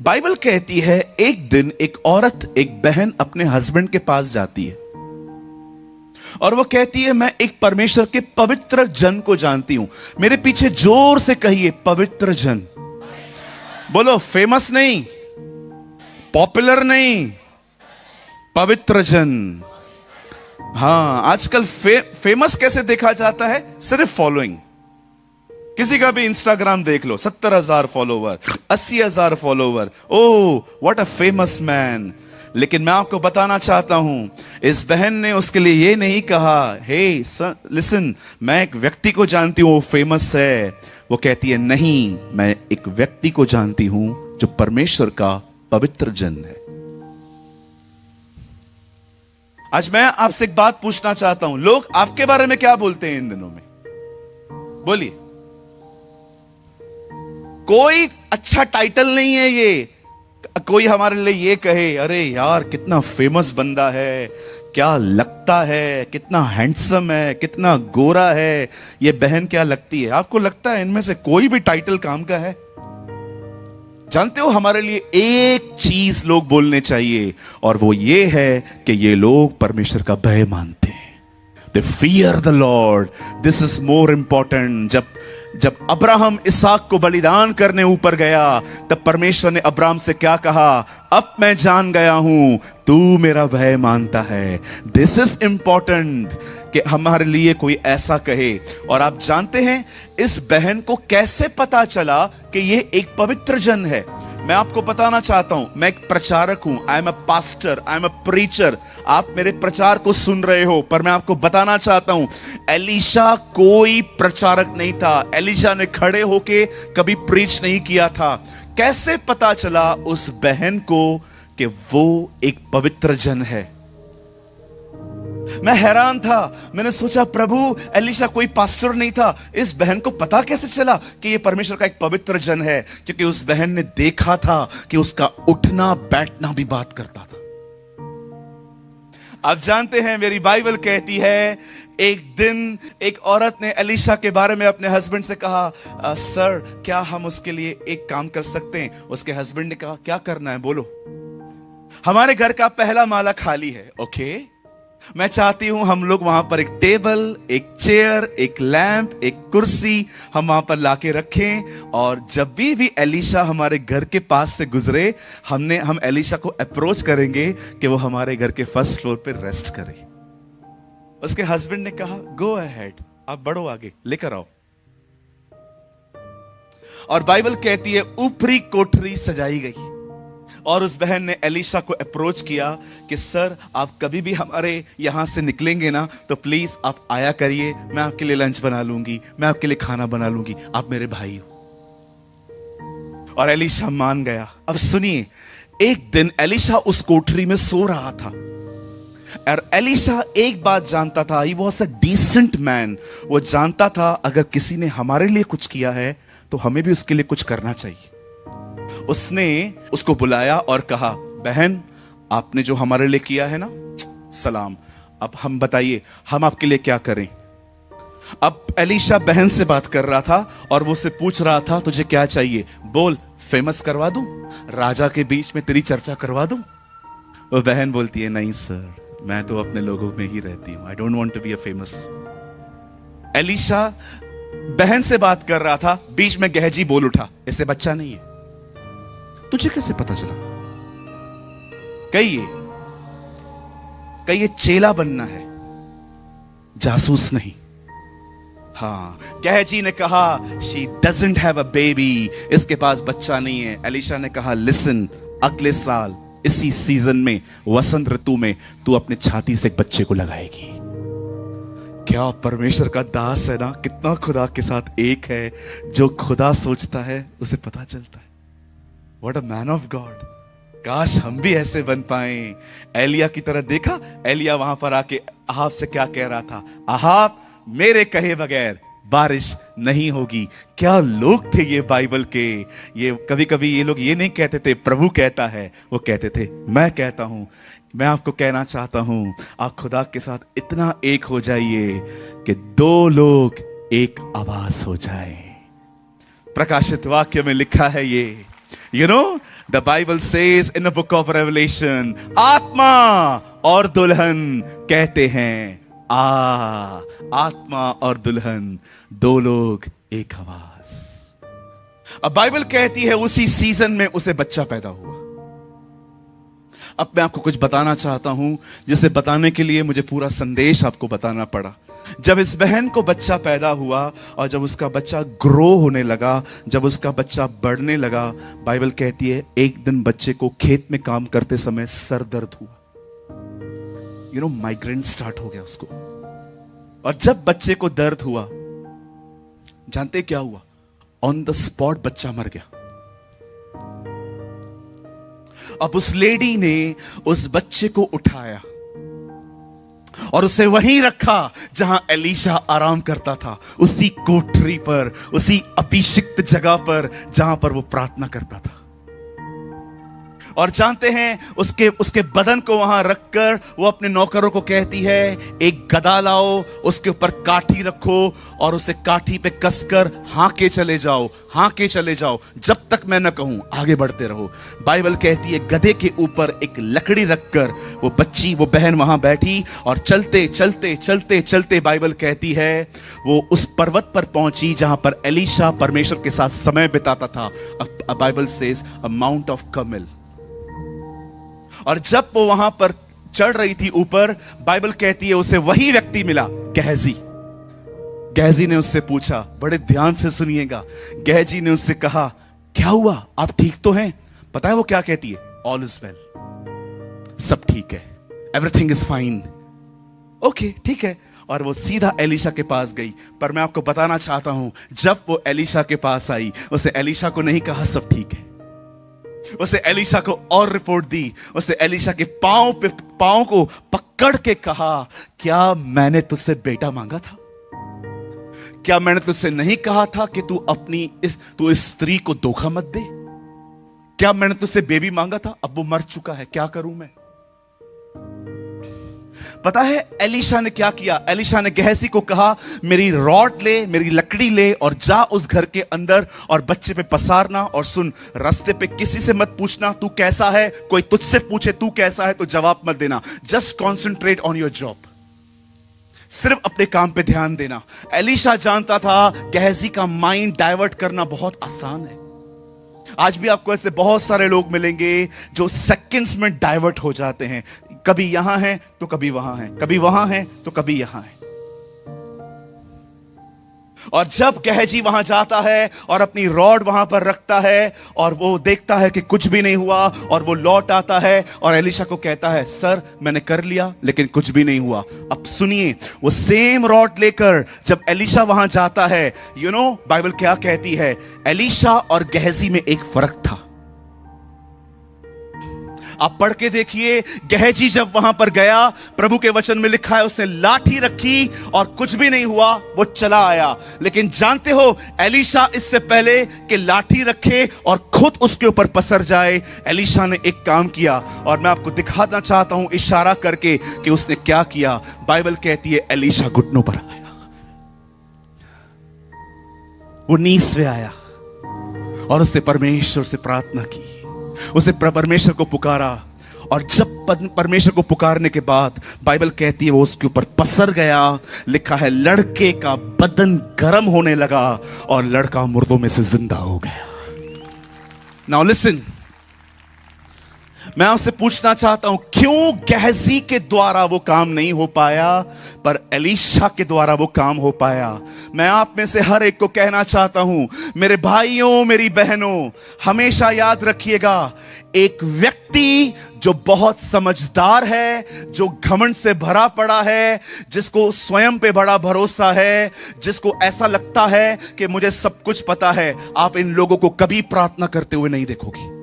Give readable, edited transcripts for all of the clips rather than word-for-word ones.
Bible कहती है एक दिन एक औरत, एक बहन अपने हस्बैंड के पास जाती है और वो कहती है, मैं एक परमेश्वर के पवित्र जन को जानती हूं। मेरे पीछे जोर से कहिए, पवित्र जन। बोलो, फेमस नहीं, पॉपुलर नहीं, पवित्र जन। हां, आजकल फेमस कैसे देखा जाता है? सिर्फ फॉलोइंग। किसी का भी इंस्टाग्राम देख लो, 70,000 follower, 80,000 follower. Oh, what a famous man. लेकिन मैं आपको बताना चाहता हूं, इस बहन ने उसके लिए ये नहीं कहा, हे लिसन, मैं एक व्यक्ति को जानती हूं, वो फेमस है। वो कहती है, नहीं, मैं एक व्यक्ति को जानती हूं जो परमेश्वर का पवित्र जन है। आज मैं आपसे एक बात पूछना चाहता हूं, लोग आपके बारे में क्या बोलते हैं इन दिनों में? बोलिए। कोई अच्छा टाइटल नहीं है ये। कोई हमारे लिए ये कहे, अरे यार कितना फेमस बंदा है, क्या लगता है, कितना हैंडसम है, कितना गोरा है। ये बहन क्या लगती है? आपको लगता है इनमें से कोई भी टाइटल काम का है? जानते हो, हमारे लिए एक चीज लोग बोलने चाहिए, और वो ये है कि ये लोग परमेश्वर का भय मानते हैं। They fear the Lord. This is more important. जब अब्राहम इसहाक को बलिदान करने ऊपर गया, तब परमेश्वर ने अब्राहम से क्या कहा? अब मैं जान गया हूं तू मेरा भय मानता है। दिस इज इंपॉर्टेंट कि हमारे लिए कोई ऐसा कहे। और आप जानते हैं इस बहन को कैसे पता चला कि ये एक पवित्र जन है? मैं आपको बताना चाहता हूं, मैं एक प्रचारक हूं। I am a pastor, I am a preacher. आप मेरे प्रचार को सुन रहे हो, पर मैं आपको बताना चाहता हूं, एलीशा कोई प्रचारक नहीं था। एलीशा ने खड़े होके कभी प्रीच नहीं किया था। कैसे पता चला उस बहन को कि वो एक पवित्र जन है? मैं हैरान था। मैंने सोचा, प्रभु, एलीशा कोई पास्टर नहीं था, इस बहन को पता कैसे चला कि ये परमेश्वर का एक पवित्र जन है? क्योंकि उस बहन ने देखा था कि उसका उठना बैठना भी बात करता था। आप जानते हैं, मेरी बाइबल कहती है, एक दिन एक औरत ने एलीशा के बारे में अपने हस्बैंड से कहा, सर, क्या हम उसके लिए एक काम कर सकते हैं? उसके हस्बैंड ने कहा, क्या करना है बोलो। हमारे घर का पहला माला खाली है। ओके, मैं चाहती हूं हम लोग वहां पर एक टेबल, एक चेयर, एक लैंप, एक कुर्सी हम वहां पर लाके रखें, और जब भी एलीशा हमारे घर के पास से गुजरे, हम एलीशा को अप्रोच करेंगे कि वो हमारे घर के फर्स्ट फ्लोर पे रेस्ट करे। उसके हस्बैंड ने कहा, गो अहेड, आप बढ़ो आगे, लेकर आओ। और बाइबल कहती है ऊपरी कोठरी सजाई गई, और उस बहन ने एलीशा को अप्रोच किया कि सर, आप कभी भी हमारे यहां से निकलेंगे ना, तो प्लीज आप आया करिए, मैं आपके लिए लंच बना लूंगी, मैं आपके लिए खाना बना लूंगी, आप मेरे भाई हो। और एलीशा मान गया। अब सुनिए, एक दिन एलीशा उस कोठरी में सो रहा था, और एलीशा एक बात जानता था, he was a decent man. वो जानता था अगर किसी ने हमारे लिए कुछ किया है तो हमें भी उसके लिए कुछ करना चाहिए। उसने उसको बुलाया और कहा, बहन, आपने जो हमारे लिए किया है ना, सलाम, अब हम बताइए हम आपके लिए क्या करें। अब एलीशा बहन से बात कर रहा था और वो से पूछ रहा था, तुझे क्या चाहिए? बोल, फेमस करवा दूं, राजा के बीच में तेरी चर्चा करवा दूं? वो बहन बोलती है, नहीं सर, मैं तो अपने लोगों में ही रहती हूं, I don't want to be a famous. Elisha बहन से बात कर रहा था, बीच में गहजी बोल उठा, इससे बच्चा नहीं है। तुझे कैसे पता चला? कहिए चेला बनना है, जासूस नहीं। हाँ, गहजी ने कहा, she doesn't have a baby, इसके पास बच्चा नहीं है। एलीशा ने कहा, लिसन, अगले साल इसी सीजन में, वसंत ऋतु में, तू अपने छाती से एक बच्चे को लगाएगी। क्या परमेश्वर का दास है ना, कितना खुदा के साथ एक है। जो खुदा सोचता है उसे पता चलता है। What a man of God. काश हम भी ऐसे बन पाए, एलिया की तरह। देखा एलिया वहां पर आके अहाब से क्या कह रहा था? अहाब, मेरे कहे बगैर बारिश नहीं होगी। क्या लोग थे ये बाइबल के। ये कभी कभी ये लोग ये नहीं कहते थे प्रभु कहता है, वो कहते थे मैं कहता हूं। मैं आपको कहना चाहता हूं, आप खुदा के साथ इतना एक हो जाइए कि दो लोग एक आवाज हो जाए। प्रकाशित वाक्य में लिखा है ये You know, the Bible says in the book of Revelation, आत्मा और दुल्हन कहते हैं आत्मा और दुल्हन दो लोग एक आवाज। अब बाइबल कहती है उसी सीजन में उसे बच्चा पैदा हुआ। अब मैं आपको कुछ बताना चाहता हूं, जिसे बताने के लिए मुझे पूरा संदेश आपको बताना पड़ा। जब इस बहन को बच्चा पैदा हुआ और जब उसका बच्चा ग्रो होने लगा, जब उसका बच्चा बढ़ने लगा, बाइबल कहती है एक दिन बच्चे को खेत में काम करते समय सर दर्द हुआ। माइग्रेन स्टार्ट हो गया उसको। और जब बच्चे को दर्द हुआ, जानते क्या हुआ? ऑन द स्पॉट बच्चा मर गया। अब उस लेडी ने उस बच्चे को उठाया और उसे वहीं रखा जहां एलीशा आराम करता था, उसी कोठरी पर, उसी अभिषिक्त जगह पर जहां पर वो प्रार्थना करता था। और जानते हैं उसके बदन को वहां रखकर वो अपने नौकरों को कहती है एक गदा लाओ, उसके ऊपर काठी रखो और उसे काठी पे कसकर हाँके चले जाओ जब तक मैं न कहूं, आगे बढ़ते रहो। बाइबल कहती है गधे के ऊपर एक लकड़ी रखकर वो बहन वहां बैठी और चलते चलते बाइबल कहती है वो उस पर्वत पर पहुंची जहां पर एलीशा परमेश्वर के साथ समय बिताता था। Bible says a mount of Carmel. और जब वो वहां पर चढ़ रही थी ऊपर, बाइबल कहती है उसे वही व्यक्ति मिला, गहजी ने उससे पूछा, बड़े ध्यान से सुनिएगा, गहजी ने उससे कहा क्या हुआ, आप ठीक तो हैं? पता है वो क्या कहती है? ऑल इज वेल, सब ठीक है, एवरीथिंग इज फाइन। ओके ठीक है। और वो सीधा एलीशा के पास गई। पर मैं आपको बताना चाहता हूं, जब वो एलीशा के पास आई, उसे एलीशा को नहीं कहा सब ठीक है, उसे एलीशा को और रिपोर्ट दी। उसे एलीशा के पांव को पकड़ के कहा, क्या मैंने तुझसे बेटा मांगा था? क्या मैंने तुझसे नहीं कहा था कि तू इस स्त्री को धोखा मत दे? क्या मैंने तुझसे बेबी मांगा था? अब वो मर चुका है, क्या करूं मैं? पता है एलीशा ने क्या किया? एलीशा ने गहजी को कहा, मेरी रॉड ले, मेरी लकड़ी ले और जा उस घर के अंदर और बच्चे पे पसारना। और सुन, रास्ते पे किसी से मत पूछना तू कैसा है, कोई तुझसे पूछे तू कैसा है तो जवाब मत देना। Just concentrate on your job, सिर्फ अपने काम पे ध्यान देना। एलीशा जानता था गहजी का माइंड डाइवर्ट करना बहुत आसान है। आज भी आपको ऐसे बहुत सारे लोग मिलेंगे जो सेकंड्स में डाइवर्ट हो जाते हैं, कभी यहां है तो कभी वहां है, कभी वहां है तो कभी यहां है। और जब गहजी वहां जाता है और अपनी रॉड वहां पर रखता है और वो देखता है कि कुछ भी नहीं हुआ, और वो लौट आता है और एलीशा को कहता है, सर मैंने कर लिया लेकिन कुछ भी नहीं हुआ। अब सुनिए, वो सेम रॉड लेकर जब एलीशा वहां जाता है, बाइबल क्या कहती है? एलीशा और गहजी में एक फर्क था। आप पढ़ के देखिए, गहजी जब वहां पर गया, प्रभु के वचन में लिखा है उसने लाठी रखी और कुछ भी नहीं हुआ, वो चला आया। लेकिन जानते हो, एलीशा इससे पहले कि लाठी रखे और खुद उसके ऊपर पसर जाए, एलीशा ने एक काम किया और मैं आपको दिखाना चाहता हूं इशारा करके कि उसने क्या किया। बाइबल कहती है एलीशा घुटनों पर आया, वो नीस पे आया और उसने परमेश्वर से प्रार्थना की, उसे परमेश्वर को पुकारा। और जब परमेश्वर को पुकारने के बाद बाइबल कहती है वो उसके ऊपर पसर गया। लिखा है लड़के का बदन गर्म होने लगा और लड़का मुर्दों में से जिंदा हो गया। नाउ लिसन, मैं आपसे पूछना चाहता हूं, क्यों गहजी के द्वारा वो काम नहीं हो पाया पर एलीशा के द्वारा वो काम हो पाया? मैं आप में से हर एक को कहना चाहता हूं, मेरे भाइयों, मेरी बहनों, हमेशा याद रखिएगा, एक व्यक्ति जो बहुत समझदार है, जो घमंड से भरा पड़ा है, जिसको स्वयं पे बड़ा भरोसा है, जिसको ऐसा लगता है कि मुझे सब कुछ पता है, आप इन लोगों को कभी प्रार्थना करते हुए नहीं देखोगे।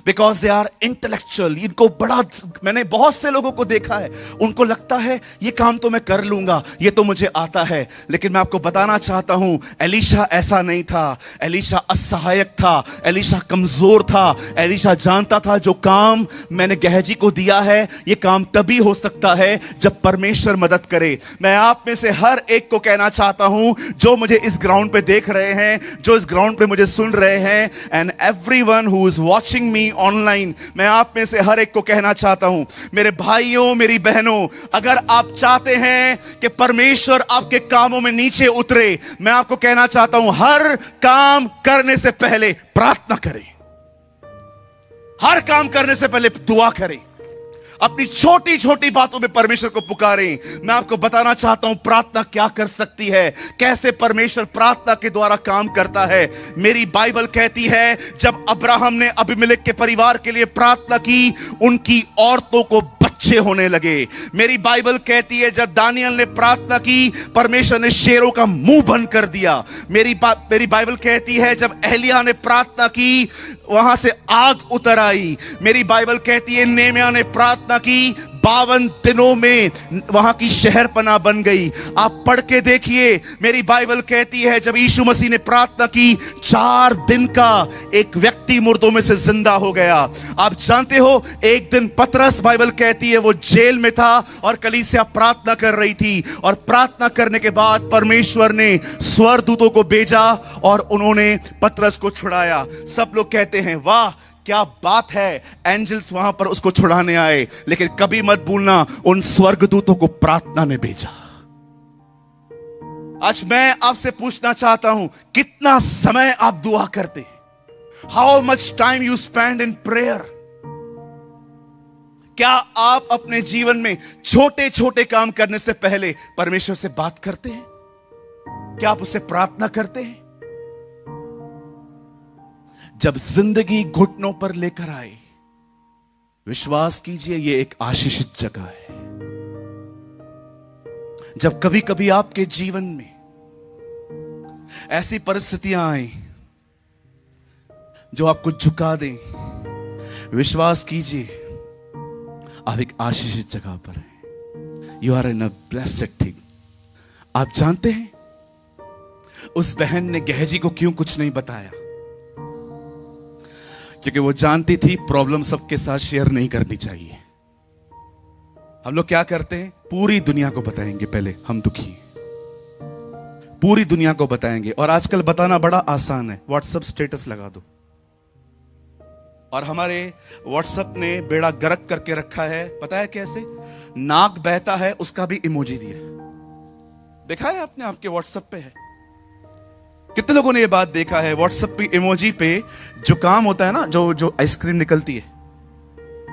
Because they are intellectual. इनको बड़ा, मैंने बहुत से लोगों को देखा है, उनको लगता है ये काम तो मैं कर लूंगा, ये तो मुझे आता है। लेकिन मैं आपको बताना चाहता हूं, एलीशा ऐसा नहीं था। एलीशा असहायक था, एलीशा कमजोर था। एलीशा जानता था जो काम मैंने गहजी को दिया है, ये काम तभी हो सकता है जब परमेश्वर मदद करे। मैं आप में से हर एक को कहना चाहता हूं, जो मुझे इस ग्राउंड पे देख रहे हैं, जो इस ग्राउंड पे मुझे सुन रहे हैं, and everyone who is watching me online, मैं आप में से हर एक को कहना चाहता हूं, मेरे भाइयों, मेरी बहनों, अगर आप चाहते हैं कि परमेश्वर आपके कामों में नीचे उतरे, मैं आपको कहना चाहता हूं, हर काम करने से पहले प्रार्थना करें। हर काम करने से पहले दुआ करें। अपनी छोटी छोटी बातों में परमेश्वर को पुकारें। मैं आपको बताना चाहता हूं प्रार्थना क्या कर सकती है, कैसे परमेश्वर प्रार्थना के द्वारा काम करता है। मेरी बाइबल कहती है, जब अब्राहम ने अबीमेलेक के परिवार के लिए प्रार्थना की, उनकी औरतों को बच्चे होने लगे। मेरी बाइबल कहती है, जब दानियल ने प्रार्थना की, परमेश्वर ने शेरों का मुंह बंद कर दिया। मेरी बाइबल कहती है, जब एलिया ने प्रार्थना की, वहां से आग उतर आई। मेरी बाइबल कहती है, नेमिया ने प्रार्थना की, 52 दिनों में वहां की शहरपनाह बन गई। आप पढ़ के देखिए, मेरी बाइबल कहती है, जब यीशु मसीह ने प्रार्थना की, 4 दिन का एक व्यक्ति मुर्दों में से जिंदा हो गया। आप जानते हो, एक दिन पतरस, बाइबल कहती है, वो जेल में था और कलीसिया प्रार्थना कर रही थी, और प्रार्थना करने के बाद परमेश्वर ने स्वर्गदूतों को भेजा और उन्होंने पतरस को छुड़ाया। सब लोग कहते हैं, वाह क्या बात है, एंजल्स वहां पर उसको छुड़ाने आए। लेकिन कभी मत भूलना, उन स्वर्गदूतों को प्रार्थना ने भेजा। आज मैं आपसे पूछना चाहता हूं, कितना समय आप दुआ करते हैं? How much time you spend in prayer? क्या आप अपने जीवन में छोटे छोटे काम करने से पहले परमेश्वर से बात करते हैं? क्या आप उससे प्रार्थना करते हैं? जब जिंदगी घुटनों पर लेकर आए, विश्वास कीजिए, यह एक आशीषित जगह है। जब कभी कभी आपके जीवन में ऐसी परिस्थितियां आए जो आपको झुका दें, विश्वास कीजिए, आप एक आशीषित जगह पर हैं। You are in a blessed thing. आप जानते हैं, उस बहन ने गहजी को क्यों कुछ नहीं बताया? क्योंकि वो जानती थी प्रॉब्लम सबके साथ शेयर नहीं करनी चाहिए। हम लोग क्या करते हैं, पूरी दुनिया को बताएंगे पहले हम दुखी हैं, पूरी दुनिया को बताएंगे। और आजकल बताना बड़ा आसान है, व्हाट्सएप स्टेटस लगा दो। और हमारे व्हाट्सएप ने बेड़ा गर्क करके रखा है, पता है कैसे? नाक बहता है उसका भी इमोजी दिया, देखा है आपने? आपके व्हाट्सएप पे है। कितने लोगों ने ये बात देखा है? व्हाट्सएप पे इमोजी पे जुकाम होता है ना, जो आइसक्रीम निकलती है,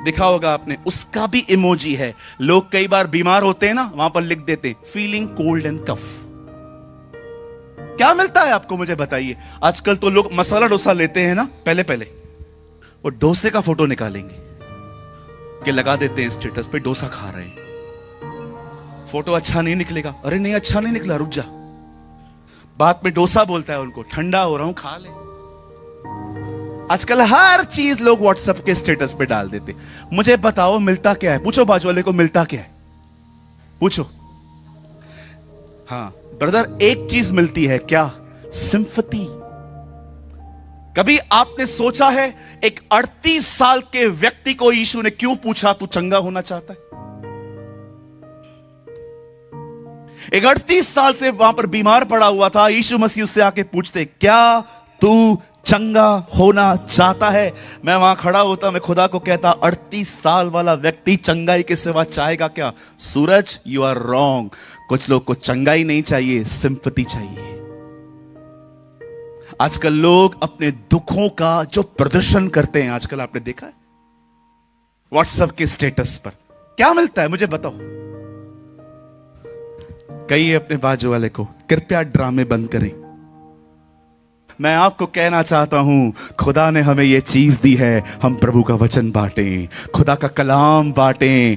देखा होगा आपने, उसका भी इमोजी है। लोग कई बार बीमार होते हैं ना, वहां पर लिख देते हैं फीलिंग कोल्ड एंड कफ। क्या मिलता है आपको, मुझे बताइए? आजकल तो लोग मसाला डोसा लेते हैं ना, पहले वो डोसे का फोटो निकालेंगे कि लगा देते हैं स्टेटस पे, डोसा खा रहे हैं। फोटो अच्छा नहीं निकलेगा, अरे नहीं अच्छा नहीं निकला, रुक जा। बाद में डोसा बोलता है उनको, ठंडा हो रहा हूं खा ले। आजकल हर चीज लोग व्हाट्सएप के स्टेटस पे डाल देते। मुझे बताओ मिलता क्या है? पूछो बाजू वाले को, मिलता क्या है? पूछो। हाँ ब्रदर, एक चीज मिलती है, क्या? सिंपैथी। कभी आपने सोचा है, एक 38 साल के व्यक्ति को यीशु ने क्यों पूछा तू चंगा होना चाहता है? एक 38 साल से वहां पर बीमार पड़ा हुआ था, यीशु मसीह उससे आके पूछते, क्या तू चंगा होना चाहता है? मैं वहां खड़ा होता, मैं खुदा को कहता, 38 साल वाला व्यक्ति चंगाई के सिवा चाहेगा क्या? सूरज, यू आर रॉन्ग। कुछ लोग को चंगाई नहीं चाहिए, सिंपैथी चाहिए। आजकल लोग अपने दुखों का जो प्रदर्शन करते हैं, आजकल आपने देखा है व्हाट्सएप के स्टेटस पर, क्या मिलता है मुझे बताओ? कहिए अपने बाजू वाले को, कृपया ड्रामे बंद करें। मैं आपको कहना चाहता हूं, खुदा ने हमें यह चीज दी है, हम प्रभु का वचन बांटें, खुदा का कलाम बांटें।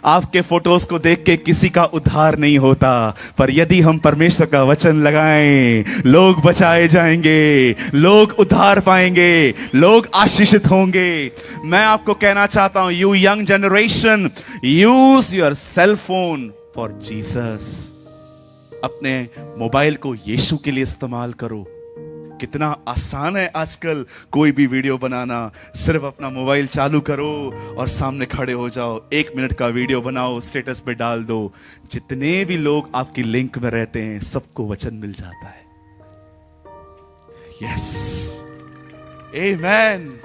आपके फोटोज को देख के किसी का उद्धार नहीं होता, पर यदि हम परमेश्वर का वचन लगाएं, लोग बचाए जाएंगे, लोग उद्धार पाएंगे, लोग आशीषित होंगे। मैं आपको कहना चाहता हूं, you young generation, use your cell phone for Jesus. अपने मोबाइल को यीशु के लिए इस्तेमाल करो। कितना आसान है आजकल कोई भी वीडियो बनाना। सिर्फ अपना मोबाइल चालू करो और सामने खड़े हो जाओ, 1 मिनट का वीडियो बनाओ, स्टेटस पे डाल दो। जितने भी लोग आपकी लिंक में रहते हैं सबको वचन मिल जाता है। यस, आमेन।